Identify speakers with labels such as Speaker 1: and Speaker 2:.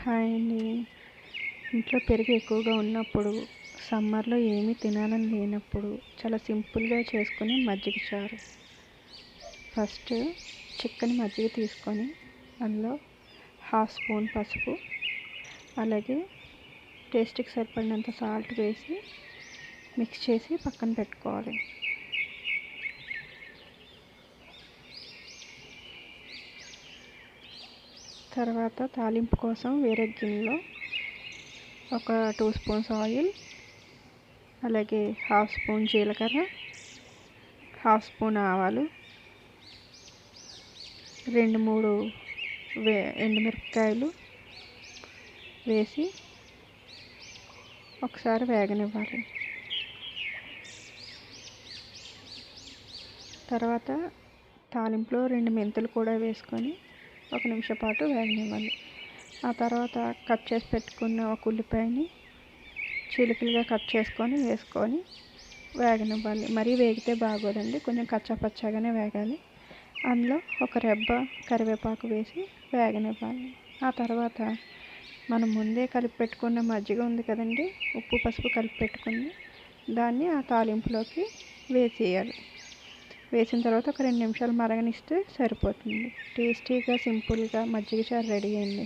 Speaker 1: Hi అండి. ఇంట్లో పెరుగు ఎక్కువగా ఉన్నప్పుడు, సమ్మర్లో ఏమీ తినాలని లేనప్పుడు చాలా సింపుల్గా చేసుకుని మజ్జిగ చారు. ఫస్ట్ చిక్కని మజ్జిగ తీసుకొని అందులో 1/2 స్పూన్ పసుపు, అలాగే టేస్ట్కి సరిపడినంత సాల్ట్ వేసి మిక్స్ చేసి పక్కన పెట్టుకోవాలి. తర్వాత తాలింపు కోసం వేరే గిన్నెలో ఒక 2 స్పూన్స్ ఆయిల్, అలాగే 1/2 స్పూన్ జీలకర్ర, 1/2 స్పూన్ ఆవాలు, 2-3 ఎండుమిరపకాయలు వేసి ఒకసారి వేగనివ్వాలి. తర్వాత తాలింపులో 2 మెంతులు కూడా వేసుకొని 1 నిమిషం పాటు వేగనివ్వాలి. ఆ తర్వాత కట్ చేసి పెట్టుకున్న ఒక ఉల్లిపాయని చిలుకలుగా కట్ చేసుకొని వేసుకొని వేగనివ్వాలి. మరీ వేగితే బాగోదండి, కొంచెం కచ్చాపచ్చాగానే వేగాలి. అందులో ఒక రెబ్బ కరివేపాకు వేసి వేగనివ్వాలి. ఆ తర్వాత మనం ముందే కలిపి పెట్టుకున్న మజ్జిగ ఉంది కదండి, ఉప్పు పసుపు కలిపి పెట్టుకుంది, దాన్ని ఆ తాలింపులోకి వేసేయాలి. వేసిన తర్వాత ఒక 2 నిమిషాలు మరగనిస్తే సరిపోతుంది. టేస్టీగా సింపుల్గా మజ్జిగ చారు రెడీ అయింది.